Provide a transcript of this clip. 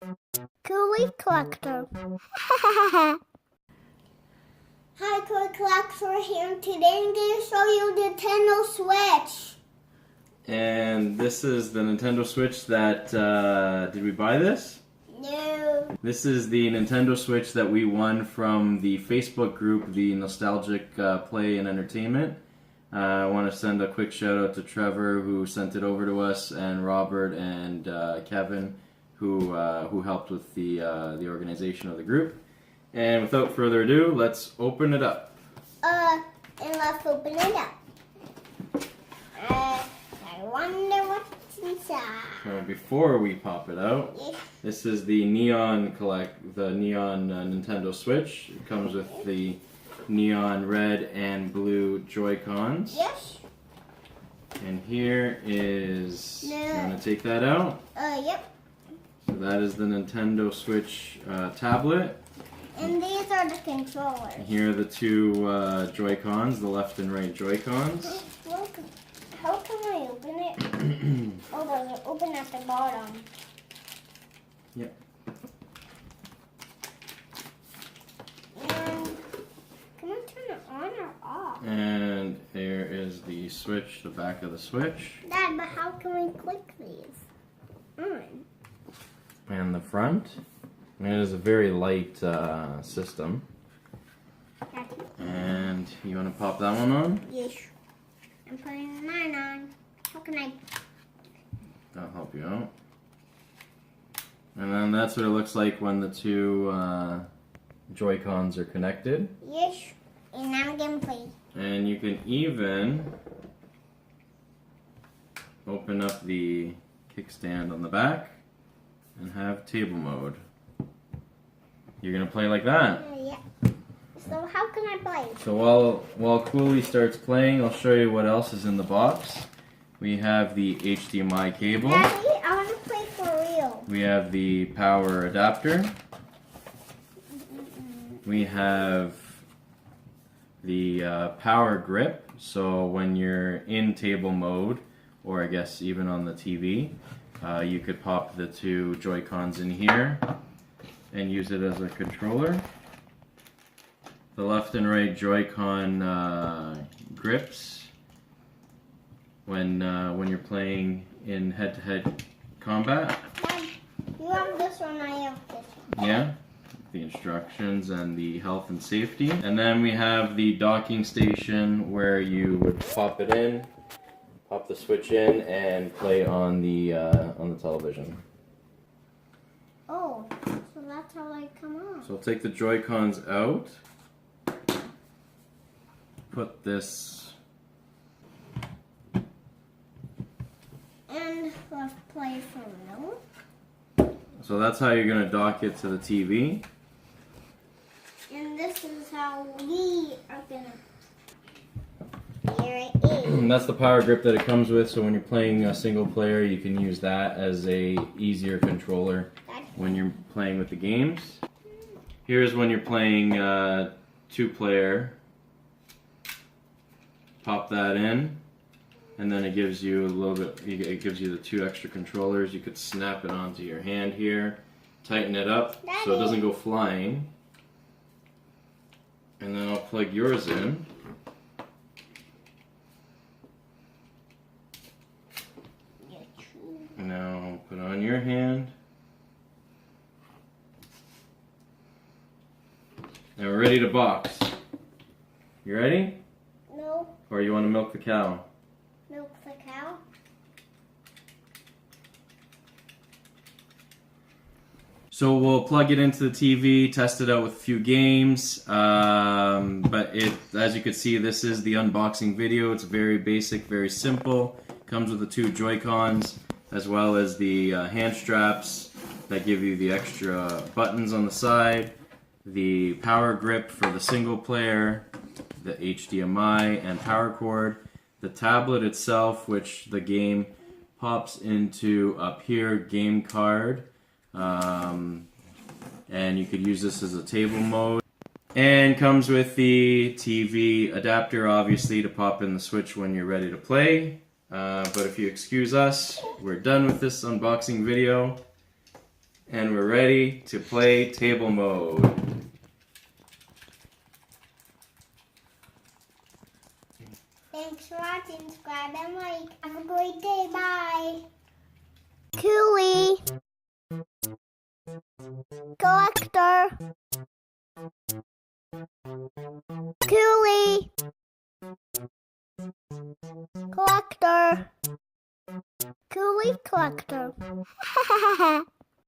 Kouli Kollector. Hi, Kouli Kollector here. Today I'm going to show you the Nintendo Switch. And this is the Nintendo Switch that, did we buy this? No. This is the Nintendo Switch that we won from the Facebook group, the Nostalgic Play and Entertainment. I want to send a quick shout out to Trevor, who sent it over to us, and Robert and Kevin, who helped with the organization of the group. And without further ado, let's open it up. And let's open it up. I wonder what's inside. So before we pop it out, this is the neon Nintendo Switch. It comes with the neon red and blue Joy-Cons. Yes. And here is, you want to take that out? Yep. So that is the Nintendo Switch tablet. And these are the controllers. And here are the two Joy-Cons, the left and right Joy-Cons. Look, how can I open it? Oh, there's an open at the bottom. Yep. And can I turn it on or off? And there is the switch, the back of the switch. Dad, but how can we click these on? And the front. And it is a very light system. Daddy. And you want to pop that one on? Yes. I'm putting mine on. How can I? That'll help you out. And then that's what it looks like when the two Joy-Cons are connected. Yes. And I'm gonna play. And you can even open up the kickstand on the back and have table mode. You're gonna play like that. Yeah. So how can I play? So while Kouli starts playing, I'll show you what else is in the box. We have the HDMI cable. Daddy, I want to play for real. We have the power adapter. We have the power grip. So when you're in table mode, or I guess even on the TV, you could pop the two Joy-Cons in here and use it as a controller. The left and right Joy-Con grips when you're playing in head-to-head combat. Dad, you have this one, I have this one. Yeah, the instructions and the health and safety. And then we have the docking station where you would pop it in, pop the switch in, and play on the television. Oh, so that's how they come on. So I'll take the Joy-Cons out. Put this. And let's play for real. So that's how you're going to dock it to the TV. And this is how we are gonna. Here it is. And that's the power grip that it comes with, so when you're playing a single player, you can use that as a easier controller when you're playing with the games. Here's when you're playing two-player. Pop that in, and then it gives you a little bit, it gives you the two extra controllers. You could snap it onto your hand here, tighten it up so it doesn't go flying. And then I'll plug yours in. Now put on your hand. Now we're ready to box. You ready? No. Or you want to milk the cow? Milk the cow. So we'll plug it into the TV, test it out with a few games, but as you can see, this is the unboxing video. It's very basic, very simple. Comes with the two Joy-Cons, as well as the hand straps that give you the extra buttons on the side, the power grip for the single player, the HDMI and power cord, the tablet itself, which the game pops into up here, game card, and you could use this as a table mode. And comes with the TV adapter, obviously, to pop in the switch when you're ready to play. But if you excuse us, we're done with this unboxing video. And we're ready to play table mode. Thanks for watching. Subscribe and like. Have a great day. Bye. Kouli Kollector. Kouli Kollector. Kouli Kollector.